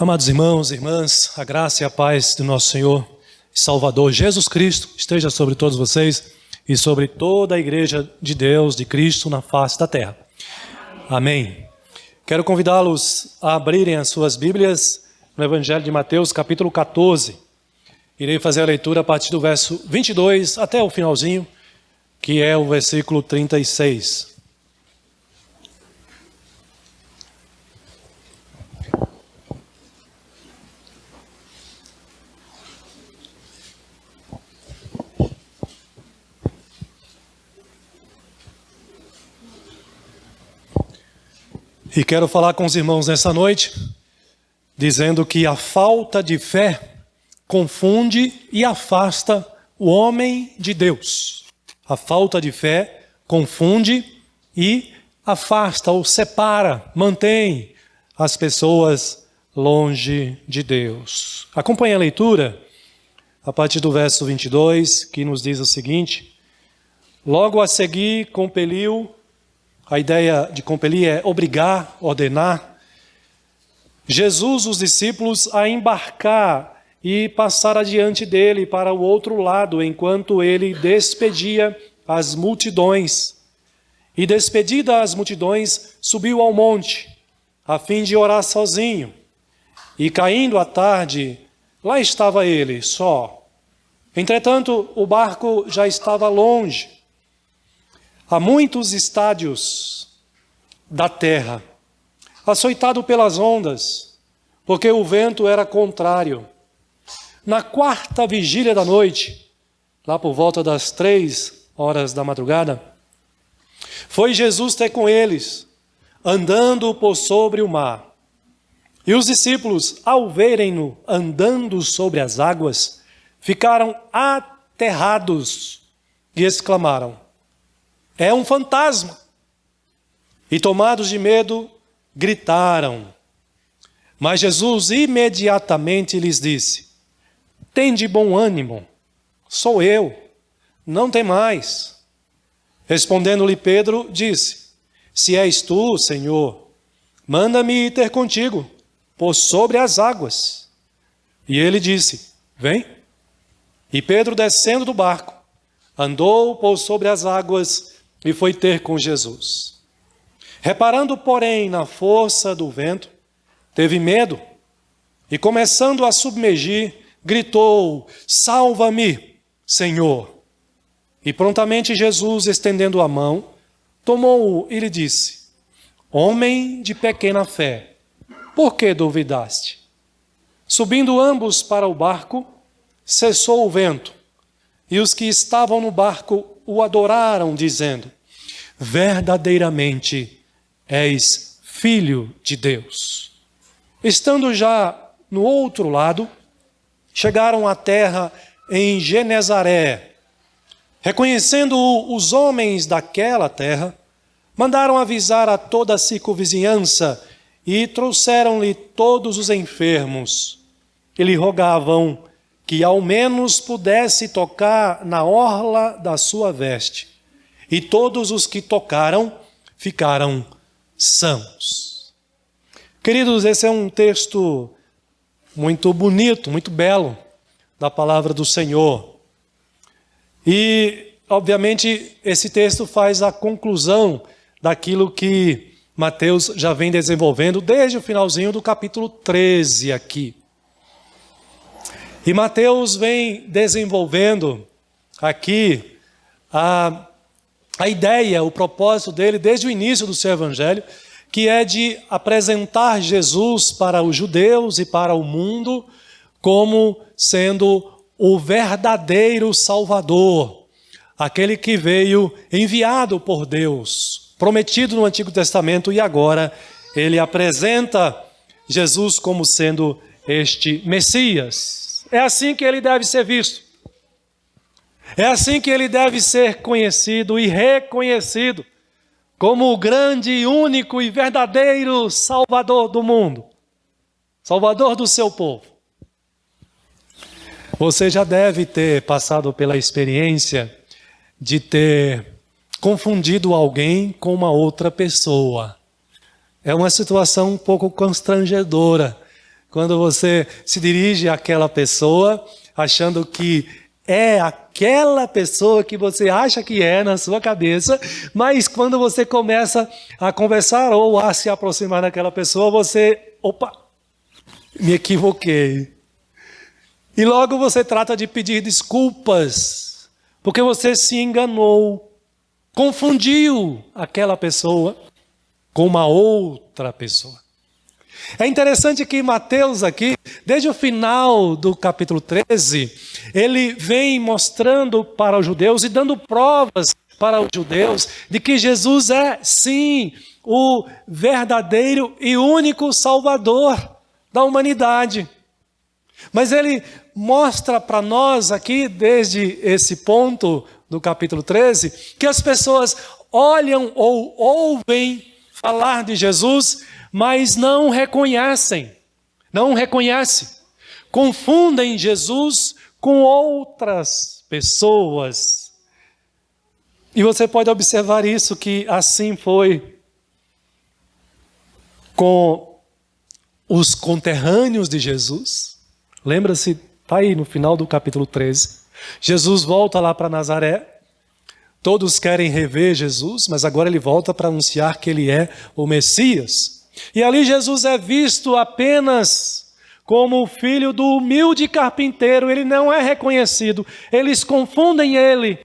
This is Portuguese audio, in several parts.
Amados irmãos e irmãs, a graça e a paz do nosso Senhor e Salvador Jesus Cristo esteja sobre todos vocês e sobre toda a igreja de Deus, de Cristo na face da terra. Amém. Quero convidá-los a abrirem as suas Bíblias no Evangelho de Mateus, capítulo 14. Irei fazer a leitura a partir do verso 22 até o finalzinho, que é o versículo 36. E quero falar com os irmãos nessa noite, dizendo que a falta de fé confunde e afasta o homem de Deus. A falta de fé confunde e afasta ou separa, mantém as pessoas longe de Deus. Acompanhe a leitura a partir do verso 22, que nos diz o seguinte: logo a seguir compeliu. A ideia de compelir é obrigar, ordenar. Jesus, os discípulos, a embarcar e passar adiante dele para o outro lado, enquanto ele despedia as multidões. E despedida as multidões, subiu ao monte, a fim de orar sozinho. E caindo a tarde, lá estava ele, só. Entretanto, o barco já estava longe, a muitos estádios da terra, açoitado pelas ondas, porque o vento era contrário. Na quarta vigília da noite, lá por volta das 3h da madrugada, foi Jesus ter com eles, andando por sobre o mar. E os discípulos, ao verem-no andando sobre as águas, ficaram aterrados e exclamaram: é um fantasma! E tomados de medo, gritaram. Mas Jesus imediatamente lhes disse: tende bom ânimo, sou eu, não temais. Respondendo-lhe Pedro, disse: se és tu, Senhor, manda-me ir ter contigo, por sobre as águas. E ele disse: vem. E Pedro, descendo do barco, andou por sobre as águas e foi ter com Jesus. Reparando, porém, na força do vento, teve medo e, começando a submergir, gritou: salva-me, Senhor! E prontamente Jesus, estendendo a mão, tomou-o e lhe disse: homem de pequena fé, por que duvidaste? Subindo ambos para o barco, cessou o vento, e os que estavam no barco o adoraram, dizendo: verdadeiramente és filho de Deus. Estando já no outro lado, chegaram à terra em Genezaré. Reconhecendo-o os homens daquela terra, mandaram avisar a toda a circunvizinhança e trouxeram-lhe todos os enfermos e lhe rogavam que ao menos pudesse tocar na orla da sua veste. E todos os que tocaram ficaram sãos. Queridos, esse é um texto muito bonito, muito belo, da palavra do Senhor. E, obviamente, esse texto faz a conclusão daquilo que Mateus já vem desenvolvendo desde o finalzinho do capítulo 13 aqui. E Mateus vem desenvolvendo aqui a ideia, o propósito dele desde o início do seu evangelho, que é de apresentar Jesus para os judeus e para o mundo como sendo o verdadeiro Salvador, aquele que veio enviado por Deus, prometido no Antigo Testamento, e agora ele apresenta Jesus como sendo este Messias. É assim que ele deve ser visto. É assim que ele deve ser conhecido e reconhecido como o grande, único e verdadeiro Salvador do mundo. Salvador do seu povo. Você já deve ter passado pela experiência de ter confundido alguém com uma outra pessoa. É uma situação um pouco constrangedora Quando você se dirige àquela pessoa, achando que é aquela pessoa que você acha que é na sua cabeça, mas quando você começa a conversar ou a se aproximar daquela pessoa, você, opa, me equivoquei. E logo você trata de pedir desculpas, porque você se enganou, confundiu aquela pessoa com uma outra pessoa. É interessante que Mateus aqui, desde o final do capítulo 13, ele vem mostrando para os judeus e dando provas para os judeus de que Jesus é, sim, o verdadeiro e único Salvador da humanidade. Mas ele mostra para nós aqui, desde esse ponto do capítulo 13, que as pessoas olham ou ouvem falar de Jesus, mas não reconhecem, confundem Jesus com outras pessoas. E você pode observar isso, que assim foi com os conterrâneos de Jesus. Lembra-se, está aí no final do capítulo 13. Jesus volta lá para Nazaré. Todos querem rever Jesus, mas agora ele volta para anunciar que ele é o Messias. E ali Jesus é visto apenas como o filho do humilde carpinteiro. Ele não é reconhecido. Eles confundem ele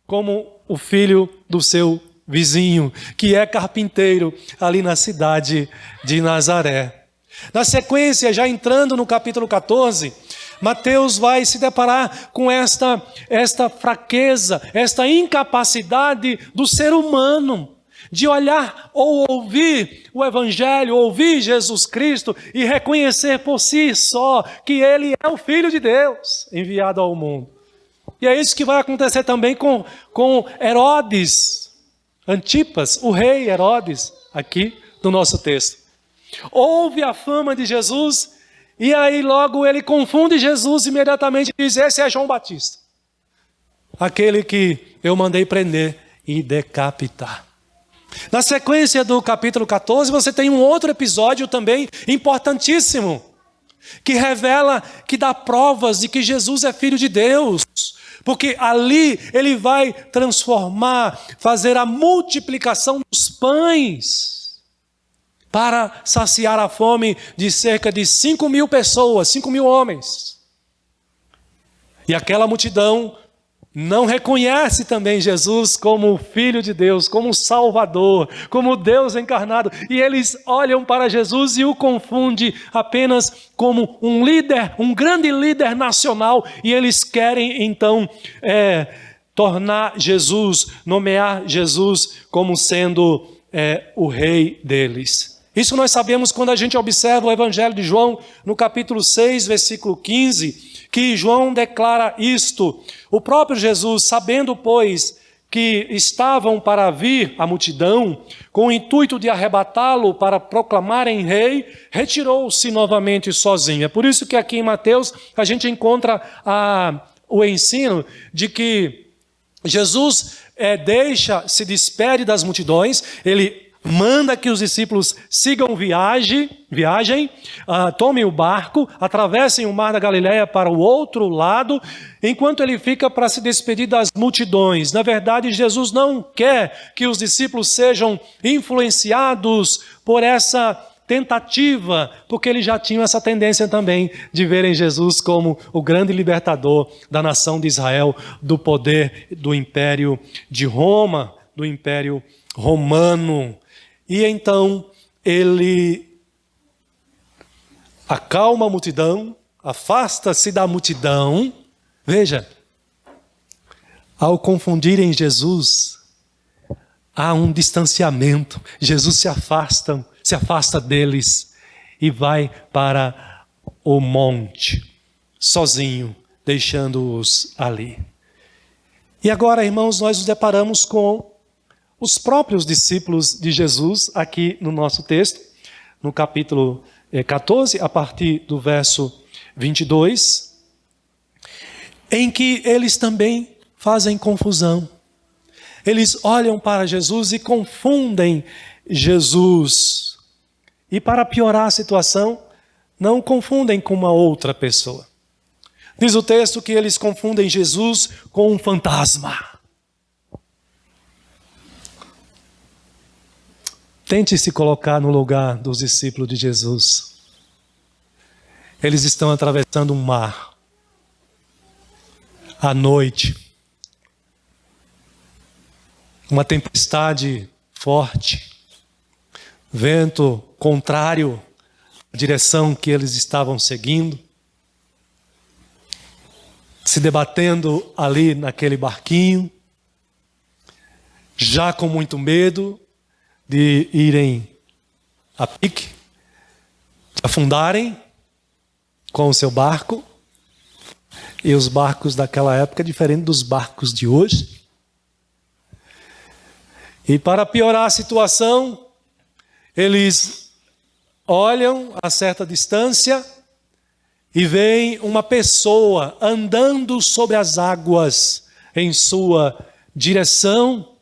como o filho do seu vizinho, que é carpinteiro ali na cidade de Nazaré. Na sequência, já entrando no capítulo 14, Mateus vai se deparar com esta fraqueza, esta incapacidade do ser humano de olhar ou ouvir o Evangelho, ouvir Jesus Cristo e reconhecer por si só que Ele é o Filho de Deus enviado ao mundo. E é isso que vai acontecer também com Herodes Antipas, o rei Herodes, aqui no nosso texto. Ouve a fama de Jesus e aí logo ele confunde Jesus imediatamente e diz: esse é João Batista, aquele que eu mandei prender e decapitar. Na sequência do capítulo 14, você tem um outro episódio também importantíssimo, que revela, que dá provas de que Jesus é Filho de Deus, porque ali ele vai transformar, fazer a multiplicação dos pães, para saciar a fome de cerca de 5.000 pessoas, 5.000 homens. E aquela multidão não reconhece também Jesus como Filho de Deus, como Salvador, como Deus encarnado. E eles olham para Jesus e o confundem apenas como um líder, um grande líder nacional. E eles querem então tornar Jesus, nomear Jesus como sendo o rei deles. Isso nós sabemos quando a gente observa o Evangelho de João, no capítulo 6, versículo 15, que João declara isto: o próprio Jesus, sabendo, pois, que estavam para vir a multidão, com o intuito de arrebatá-lo para proclamarem rei, retirou-se novamente sozinho. É por isso que aqui em Mateus a gente encontra o ensino de que Jesus se despede das multidões, ele manda que os discípulos sigam viagem, tomem o barco, atravessem o mar da Galileia para o outro lado, enquanto ele fica para se despedir das multidões. Na verdade, Jesus não quer que os discípulos sejam influenciados por essa tentativa, porque eles já tinham essa tendência também de verem Jesus como o grande libertador da nação de Israel, do poder do Império de Roma, do Império Romano. E então ele acalma a multidão, afasta-se da multidão. Veja, ao confundirem Jesus, há um distanciamento. Jesus se afasta deles e vai para o monte, sozinho, deixando-os ali. E agora, irmãos, nós nos deparamos com os próprios discípulos de Jesus, aqui no nosso texto, no capítulo 14, a partir do verso 22, em que eles também fazem confusão. Eles olham para Jesus e confundem Jesus. E para piorar a situação, não confundem com uma outra pessoa. Diz o texto que eles confundem Jesus com um fantasma. Tente se colocar no lugar dos discípulos de Jesus. Eles estão atravessando um mar. À noite. Uma tempestade forte. Vento contrário à direção que eles estavam seguindo. Se debatendo ali naquele barquinho. Já com muito medo de irem a pique. De afundarem com o seu barco. E os barcos daquela época diferente dos barcos de hoje. E para piorar a situação, eles olham a certa distância e veem uma pessoa andando sobre as águas em sua direção.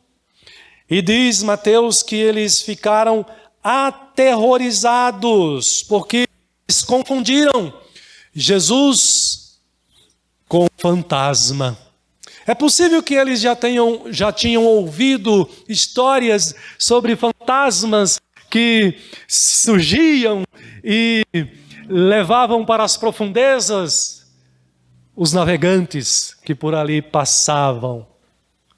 E diz Mateus que eles ficaram aterrorizados, porque eles confundiram Jesus com fantasma. É possível que eles já tinham ouvido histórias sobre fantasmas que surgiam e levavam para as profundezas os navegantes que por ali passavam.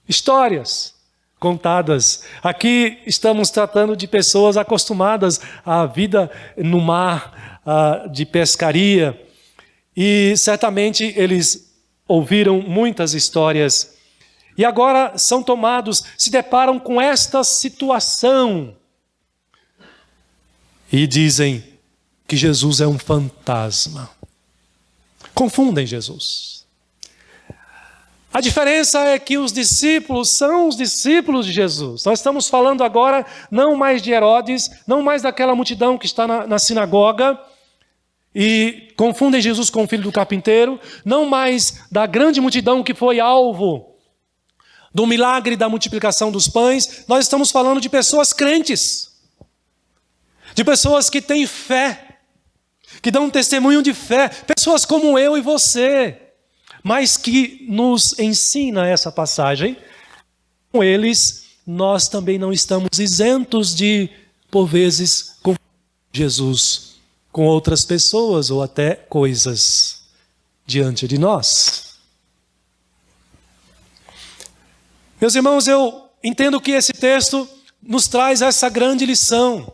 Histórias contadas. Aqui estamos tratando de pessoas acostumadas à vida no mar, de pescaria. E certamente eles ouviram muitas histórias. E agora são tomados, se deparam com esta situação. E dizem que Jesus é um fantasma. Confundem Jesus. A diferença é que os discípulos são os discípulos de Jesus. Nós estamos falando agora não mais de Herodes, não mais daquela multidão que está na sinagoga e confundem Jesus com o filho do carpinteiro, não mais da grande multidão que foi alvo do milagre da multiplicação dos pães. Nós estamos falando de pessoas crentes, de pessoas que têm fé, que dão um testemunho de fé, pessoas como eu e você. Mas que nos ensina essa passagem, com eles nós também não estamos isentos de, por vezes, confundir Jesus com outras pessoas ou até coisas diante de nós. Meus irmãos, eu entendo que esse texto nos traz essa grande lição,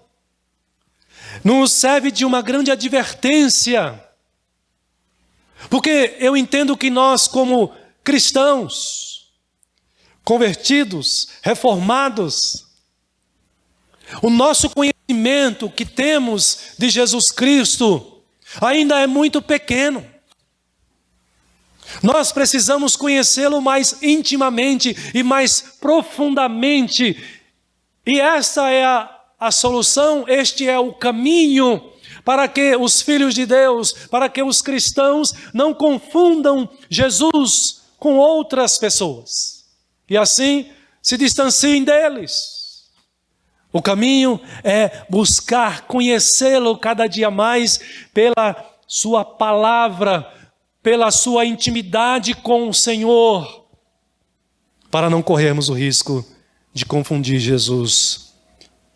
nos serve de uma grande advertência. Porque eu entendo que nós, como cristãos, convertidos, reformados, o nosso conhecimento que temos de Jesus Cristo ainda é muito pequeno. Nós precisamos conhecê-lo mais intimamente e mais profundamente. E esta é a solução, este é o caminho para que os filhos de Deus, para que os cristãos não confundam Jesus com outras pessoas. E assim se distanciem deles. O caminho é buscar conhecê-lo cada dia mais pela sua palavra, pela sua intimidade com o Senhor, para não corrermos o risco de confundir Jesus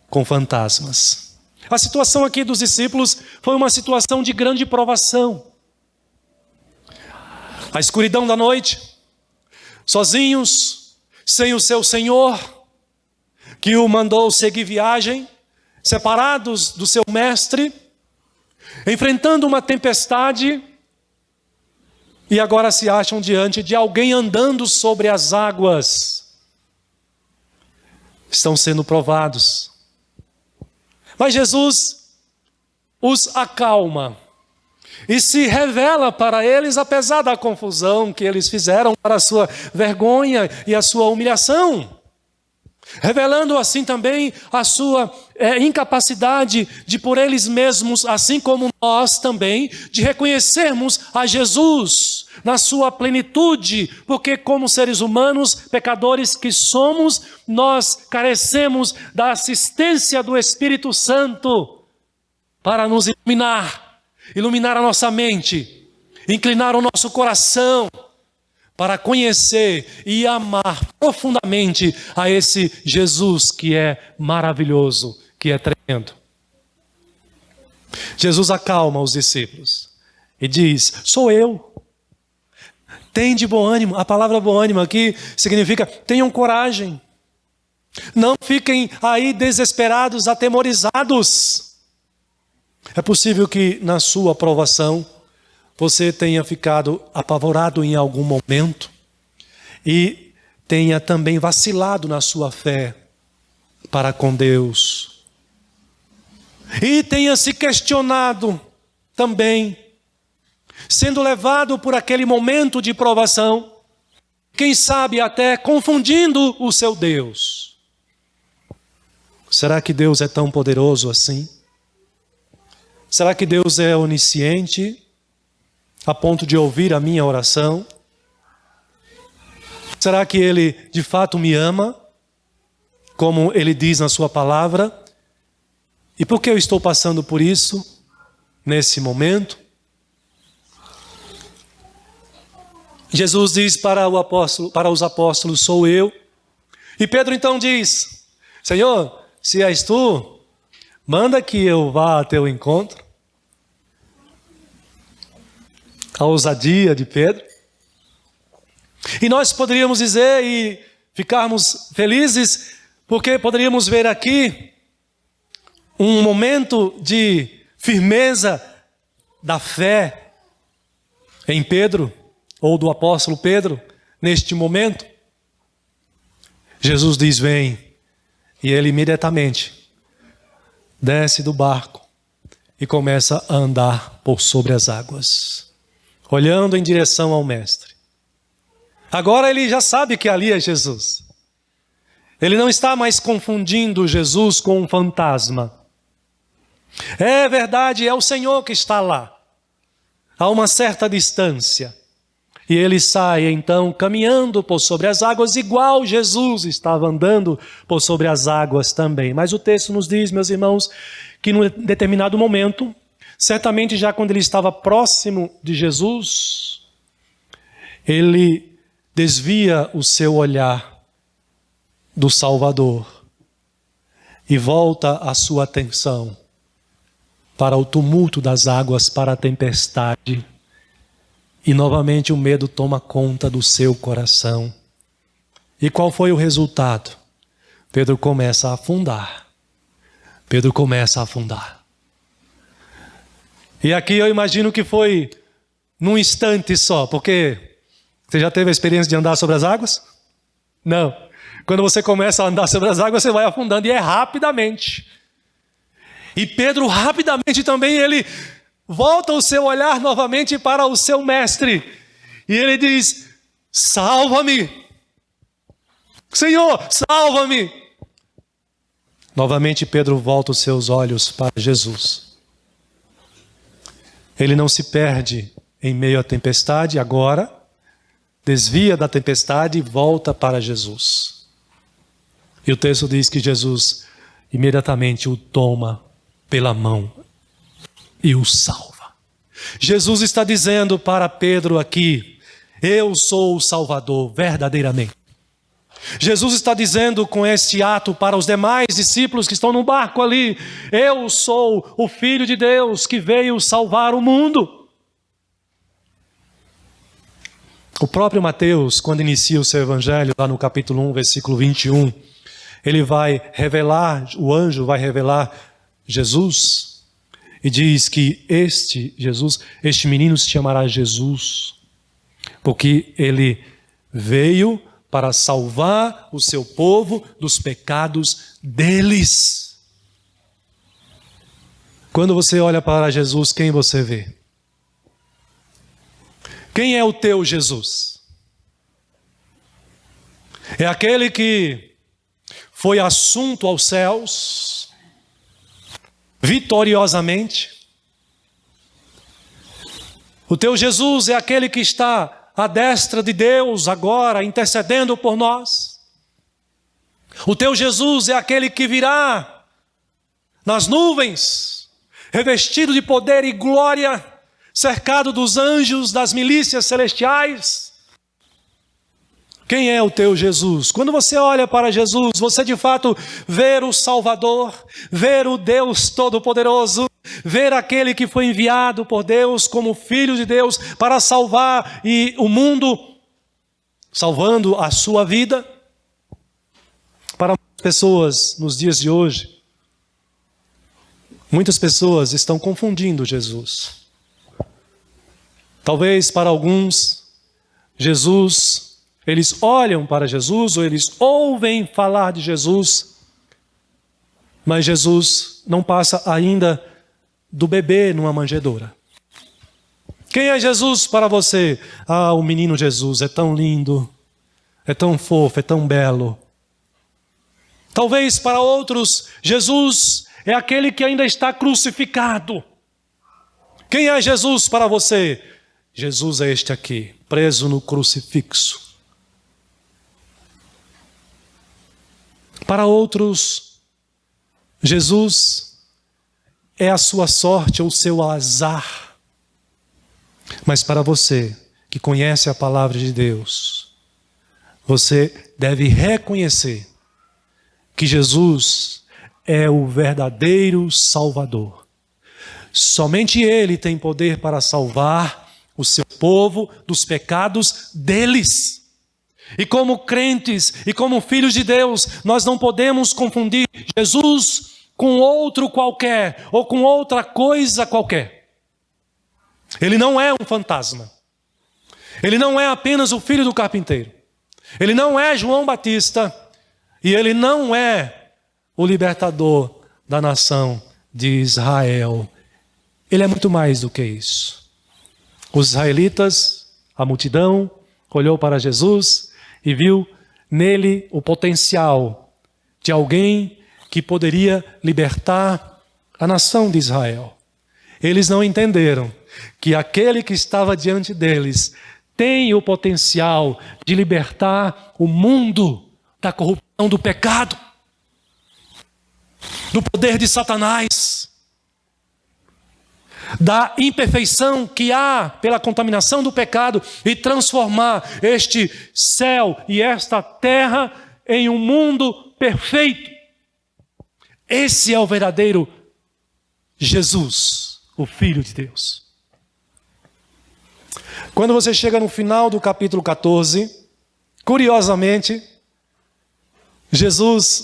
com fantasmas. A situação aqui dos discípulos foi uma situação de grande provação. A escuridão da noite, sozinhos, sem o seu Senhor, que o mandou seguir viagem, separados do seu mestre, enfrentando uma tempestade, e agora se acham diante de alguém andando sobre as águas. Estão sendo provados. Mas Jesus os acalma e se revela para eles, apesar da confusão que eles fizeram, para a sua vergonha e a sua humilhação. Revelando assim também a sua incapacidade de por eles mesmos, assim como nós também, de reconhecermos a Jesus na sua plenitude, porque como seres humanos, pecadores que somos, nós carecemos da assistência do Espírito Santo para nos iluminar iluminar a nossa mente, inclinar o nosso coração para conhecer e amar profundamente a esse Jesus que é maravilhoso, que é tremendo. Jesus acalma os discípulos e diz: sou eu. Tende bom ânimo. A palavra bom ânimo aqui significa tenham coragem. Não fiquem aí desesperados, atemorizados. É possível que na sua provação você tenha ficado apavorado em algum momento e tenha também vacilado na sua fé para com Deus. E tenha se questionado também, sendo levado por aquele momento de provação, quem sabe até confundindo o seu Deus. Será que Deus é tão poderoso assim? Será que Deus é onisciente a ponto de ouvir a minha oração? Será que Ele de fato me ama, como Ele diz na sua palavra? E por que eu estou passando por isso nesse momento? Jesus diz para os apóstolos, sou eu. E Pedro então diz, Senhor, se és tu, manda que eu vá a teu encontro. A ousadia de Pedro. E nós poderíamos dizer e ficarmos felizes, porque poderíamos ver aqui um momento de firmeza da fé em Pedro, ou do apóstolo Pedro, neste momento. Jesus diz, vem, e ele imediatamente desce do barco e começa a andar por sobre as águas, olhando em direção ao Mestre. Agora ele já sabe que ali é Jesus. Ele não está mais confundindo Jesus com um fantasma. É verdade, é o Senhor que está lá, a uma certa distância. E ele sai então caminhando por sobre as águas, igual Jesus estava andando por sobre as águas também. Mas o texto nos diz, meus irmãos, que num determinado momento, certamente já quando ele estava próximo de Jesus, ele desvia o seu olhar do Salvador e volta a sua atenção para o tumulto das águas, para a tempestade. E novamente o medo toma conta do seu coração. E qual foi o resultado? Pedro começa a afundar. Pedro começa a afundar. E aqui eu imagino que foi num instante só, porque você já teve a experiência de andar sobre as águas? Não. Quando você começa a andar sobre as águas, você vai afundando e é rapidamente. E Pedro rapidamente também, ele volta o seu olhar novamente para o seu mestre. E ele diz, salva-me. Senhor, salva-me. Novamente Pedro volta os seus olhos para Jesus. Ele não se perde em meio à tempestade agora. Desvia da tempestade e volta para Jesus. E o texto diz que Jesus imediatamente o toma pela mão e o salva. Jesus está dizendo para Pedro aqui, eu sou o Salvador, verdadeiramente. Jesus está dizendo com este ato para os demais discípulos que estão no barco ali, eu sou o Filho de Deus que veio salvar o mundo. O próprio Mateus, quando inicia o seu evangelho, lá no capítulo 1, versículo 21, ele vai revelar, o anjo vai revelar Jesus, e diz que este menino se chamará Jesus, porque ele veio para salvar o seu povo dos pecados deles. Quando você olha para Jesus, quem você vê? Quem é o teu Jesus? É aquele que foi assunto aos céus, vitoriosamente? O teu Jesus é aquele que está à destra de Deus agora, intercedendo por nós? O teu Jesus é aquele que virá nas nuvens, revestido de poder e glória, cercado dos anjos, das milícias celestiais. Quem é o teu Jesus? Quando você olha para Jesus, você de fato vê o Salvador, vê o Deus Todo-Poderoso, vê aquele que foi enviado por Deus como Filho de Deus para salvar o mundo, salvando a sua vida. Para muitas pessoas nos dias de hoje, muitas pessoas estão confundindo Jesus. Talvez para alguns, eles olham para Jesus ou eles ouvem falar de Jesus, mas Jesus não passa ainda do bebê numa manjedoura. Quem é Jesus para você? Ah, o menino Jesus é tão lindo, é tão fofo, é tão belo. Talvez para outros, Jesus é aquele que ainda está crucificado. Quem é Jesus para você? Jesus é este aqui, preso no crucifixo. Para outros, Jesus é a sua sorte ou o seu azar. Mas para você que conhece a palavra de Deus, você deve reconhecer que Jesus é o verdadeiro Salvador. Somente Ele tem poder para salvar o seu povo dos pecados deles. E como crentes e como filhos de Deus, nós não podemos confundir Jesus com outro qualquer ou com outra coisa qualquer. Ele não é um fantasma. Ele não é apenas o filho do carpinteiro. Ele não é João Batista. E ele não é o libertador da nação de Israel. Ele é muito mais do que isso. Os israelitas, a multidão, olhou para Jesus e viu nele o potencial de alguém que poderia libertar a nação de Israel. Eles não entenderam que aquele que estava diante deles tem o potencial de libertar o mundo da corrupção do pecado, do poder de Satanás, da imperfeição que há pela contaminação do pecado e transformar este céu e esta terra em um mundo perfeito. Esse é o verdadeiro Jesus, o Filho de Deus. Quando você chega no final do capítulo 14, curiosamente,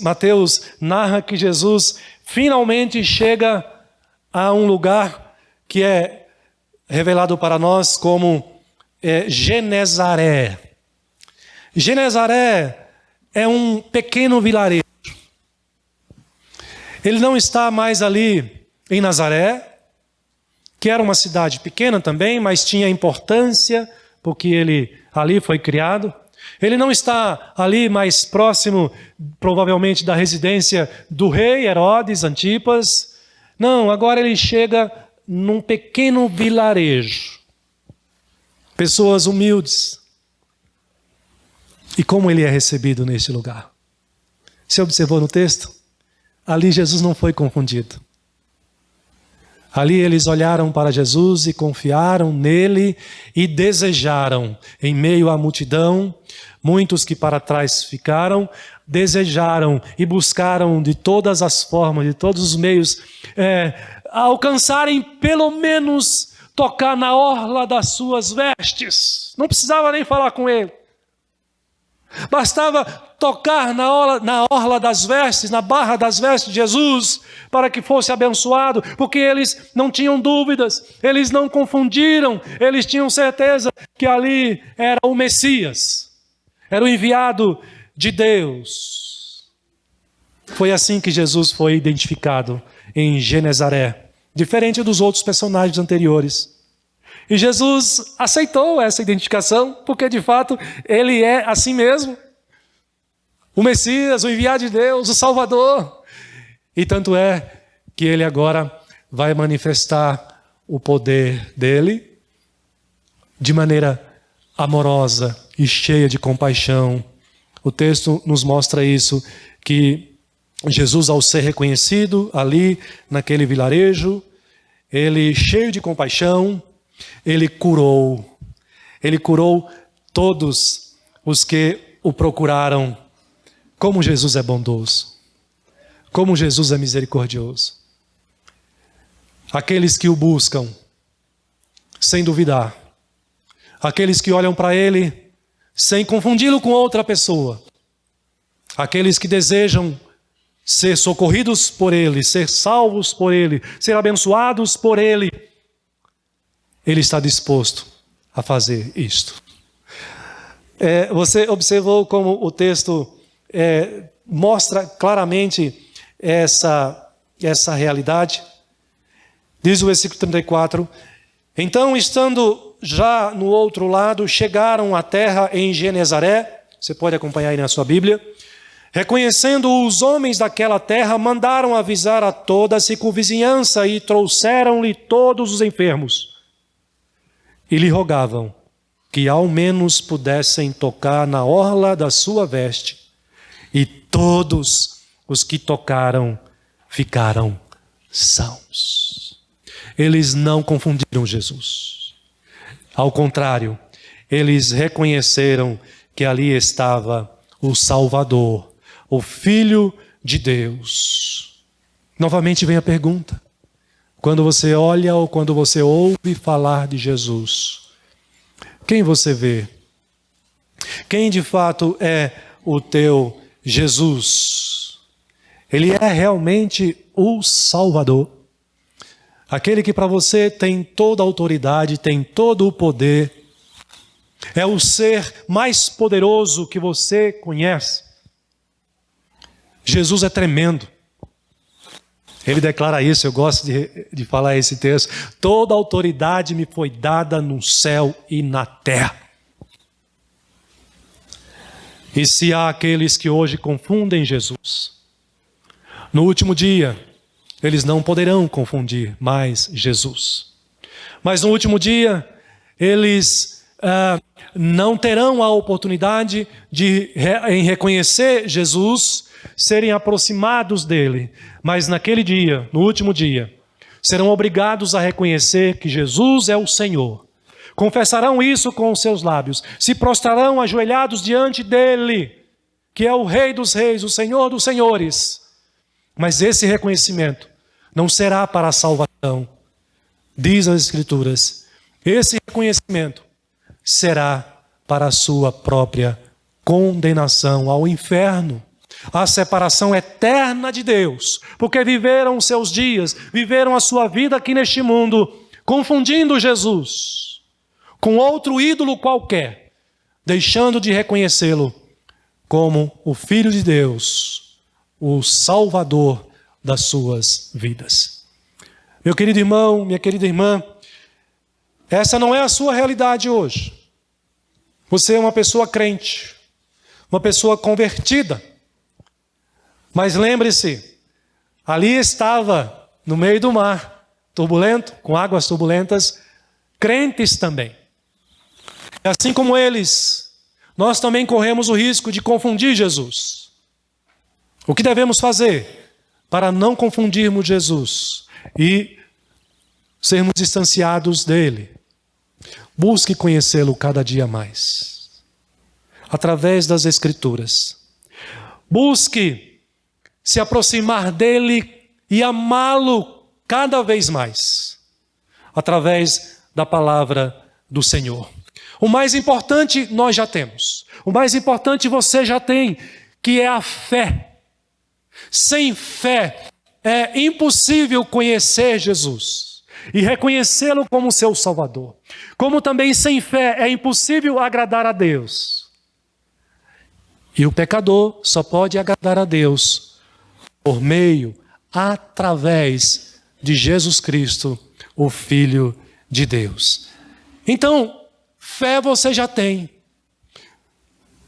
Mateus narra que Jesus finalmente chega a um lugar que é revelado para nós como Genezaré. Genezaré é um pequeno vilarejo. Ele não está mais ali em Nazaré, que era uma cidade pequena também, mas tinha importância, porque ele ali foi criado. Ele não está ali mais próximo, provavelmente, da residência do rei Herodes Antipas. Não, agora ele chega num pequeno vilarejo. Pessoas humildes. E como ele é recebido neste lugar? Você observou no texto? Ali Jesus não foi confundido. Ali eles olharam para Jesus e confiaram nele e desejaram, em meio à multidão, muitos que para trás ficaram, desejaram e buscaram de todas as formas, de todos os meios, alcançarem pelo menos tocar na orla das suas vestes. Não precisava nem falar com ele. Bastava tocar na orla das vestes, na barra das vestes de Jesus, para que fosse abençoado, porque eles não tinham dúvidas, eles não confundiram, eles tinham certeza que ali era o Messias, era o enviado de Deus. Foi assim que Jesus foi identificado em Genezaré, diferente dos outros personagens anteriores. E Jesus aceitou essa identificação, porque de fato ele é assim mesmo. O Messias, o enviado de Deus, o Salvador. E tanto é que ele agora vai manifestar o poder dele de maneira amorosa e cheia de compaixão. O texto nos mostra isso, que Jesus, ao ser reconhecido ali naquele vilarejo, ele, cheio de compaixão, ele curou. Ele curou todos os que o procuraram. Como Jesus é bondoso. Como Jesus é misericordioso. Aqueles que o buscam, sem duvidar. Aqueles que olham para ele, sem confundi-lo com outra pessoa. Aqueles que desejam ser socorridos por ele, ser salvos por ele, ser abençoados por ele. Ele está disposto a fazer isto. Você observou como o texto mostra claramente essa realidade? Diz o versículo 34. Então, estando já no outro lado, chegaram à terra em Genezaré. Você pode acompanhar aí na sua Bíblia. Reconhecendo os homens daquela terra, mandaram avisar a toda a circunvizinhança e trouxeram-lhe todos os enfermos. E lhe rogavam que ao menos pudessem tocar na orla da sua veste. E todos os que tocaram ficaram sãos. Eles não confundiram Jesus. Ao contrário, eles reconheceram que ali estava o Salvador, o Filho de Deus. Novamente vem a pergunta. Quando você olha ou quando você ouve falar de Jesus, quem você vê? Quem de fato é o teu Jesus? Ele é realmente o Salvador. Aquele que para você tem toda a autoridade, tem todo o poder. É o ser mais poderoso que você conhece. Jesus é tremendo. Ele declara isso, eu gosto de falar esse texto. Toda autoridade me foi dada no céu e na terra. E se há aqueles que hoje confundem Jesus, no último dia, eles não poderão confundir mais Jesus. Mas no último dia, eles não terão a oportunidade de, em reconhecer Jesus, serem aproximados dele. Mas naquele dia, no último dia, serão obrigados a reconhecer que Jesus é o Senhor. Confessarão isso com os seus lábios. Se prostrarão ajoelhados diante dele, que é o Rei dos Reis, o Senhor dos Senhores. Mas esse reconhecimento não será para a salvação. Diz as Escrituras, esse reconhecimento será para a sua própria condenação ao inferno. A separação eterna de Deus, porque viveram os seus dias, viveram a sua vida aqui neste mundo, confundindo Jesus com outro ídolo qualquer, deixando de reconhecê-lo como o Filho de Deus, o Salvador das suas vidas. Meu querido irmão, minha querida irmã, essa não é a sua realidade hoje. Você é uma pessoa crente, uma pessoa convertida. Mas lembre-se, ali estava, no meio do mar, turbulento, com águas turbulentas, crentes também. E assim como eles, nós também corremos o risco de confundir Jesus. O que devemos fazer para não confundirmos Jesus e sermos distanciados dele? Busque conhecê-lo cada dia mais, através das Escrituras. Busque se aproximar dele e amá-lo cada vez mais, através da palavra do Senhor. O mais importante nós já temos. O mais importante você já tem, que é a fé. Sem fé é impossível conhecer Jesus e reconhecê-lo como seu Salvador. Como também sem fé é impossível agradar a Deus. E o pecador só pode agradar a Deus por meio, através de Jesus Cristo, o Filho de Deus. Então, fé você já tem,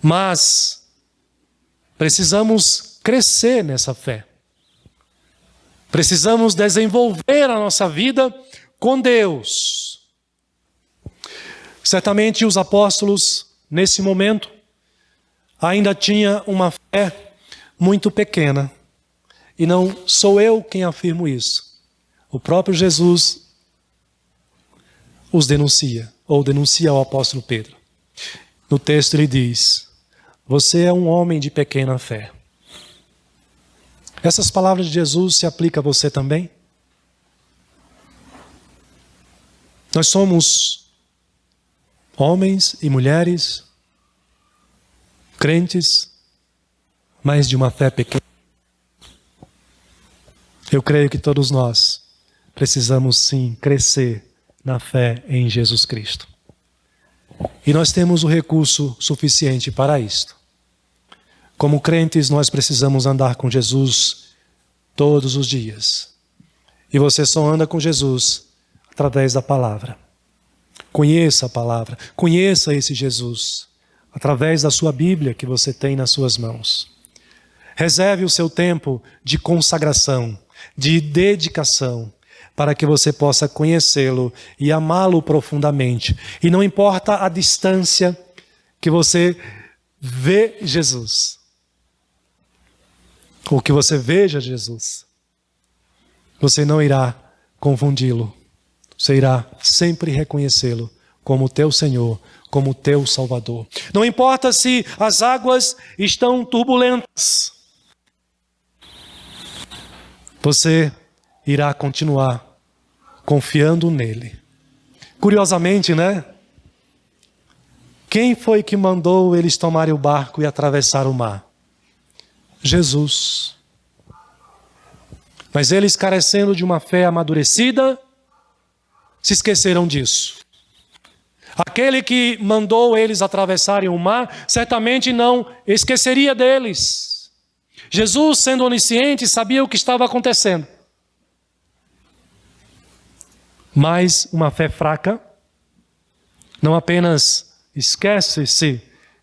mas precisamos crescer nessa fé. Precisamos desenvolver a nossa vida com Deus. Certamente os apóstolos, nesse momento, ainda tinham uma fé muito pequena. E não sou eu quem afirmo isso. O próprio Jesus os denuncia, ou denuncia ao apóstolo Pedro. No texto ele diz: você é um homem de pequena fé. Essas palavras de Jesus se aplicam a você também? Nós somos homens e mulheres, crentes, mas de uma fé pequena. Eu creio que todos nós precisamos sim crescer na fé em Jesus Cristo. E nós temos o recurso suficiente para isto. Como crentes, nós precisamos andar com Jesus todos os dias. E você só anda com Jesus através da palavra. Conheça a palavra, conheça esse Jesus, através da sua Bíblia que você tem nas suas mãos. Reserve o seu tempo de consagração, de dedicação, para que você possa conhecê-lo e amá-lo profundamente. E não importa a distância que você vê Jesus, ou que você veja Jesus, você não irá confundi-lo. Você irá sempre reconhecê-lo como teu Senhor, como teu Salvador. Não importa se as águas estão turbulentas, você irá continuar confiando nele. Curiosamente, né? Quem foi que mandou eles tomarem o barco e atravessar o mar? Jesus. Mas eles, carecendo de uma fé amadurecida, se esqueceram disso. Aquele que mandou eles atravessarem o mar, certamente não esqueceria deles. Jesus, sendo onisciente, sabia o que estava acontecendo. Mas uma fé fraca não apenas esquece-se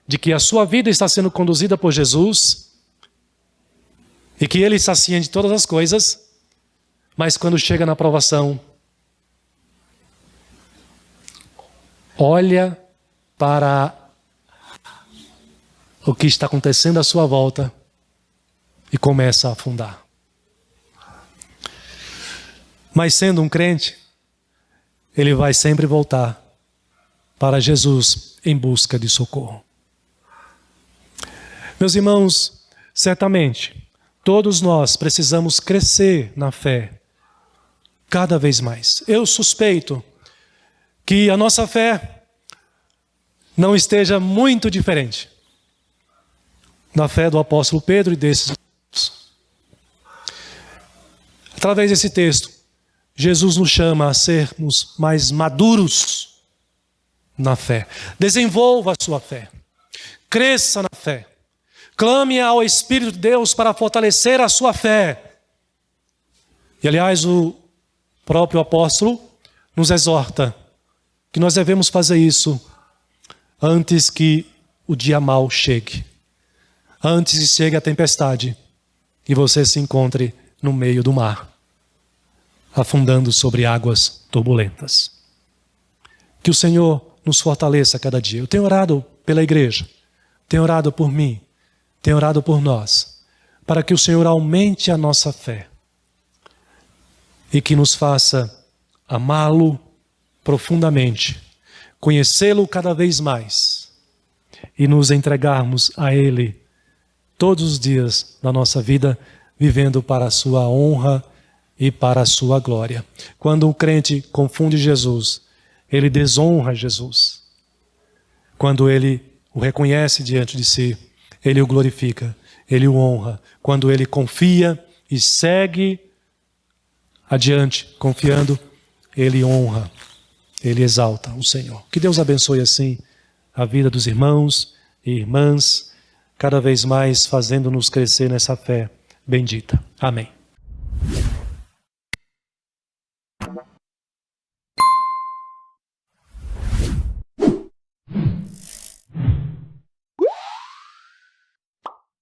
de que a sua vida está sendo conduzida por Jesus e que Ele está ciente de todas as coisas, mas quando chega na provação, olha para o que está acontecendo à sua volta e começa a afundar. Mas sendo um crente, ele vai sempre voltar para Jesus em busca de socorro. Meus irmãos, certamente, todos nós precisamos crescer na fé cada vez mais. Eu suspeito que a nossa fé não esteja muito diferente da fé do apóstolo Pedro e desses. Através desse texto, Jesus nos chama a sermos mais maduros na fé. Desenvolva a sua fé. Cresça na fé. Clame ao Espírito de Deus para fortalecer a sua fé. E aliás, o próprio apóstolo nos exorta que nós devemos fazer isso antes que o dia mau chegue. Antes que chegue a tempestade e você se encontre no meio do mar, afundando sobre águas turbulentas. Que o Senhor nos fortaleça a cada dia. Eu tenho orado pela igreja, tenho orado por mim, tenho orado por nós, para que o Senhor aumente a nossa fé e que nos faça amá-lo profundamente, conhecê-lo cada vez mais e nos entregarmos a Ele todos os dias da nossa vida, vivendo para a sua honra e para a sua glória. Quando um crente confunde Jesus, ele desonra Jesus. Quando ele o reconhece diante de si, ele o glorifica, ele o honra. Quando ele confia e segue adiante, confiando, ele honra, ele exalta o Senhor. Que Deus abençoe assim a vida dos irmãos e irmãs, cada vez mais fazendo-nos crescer nessa fé bendita. Amém.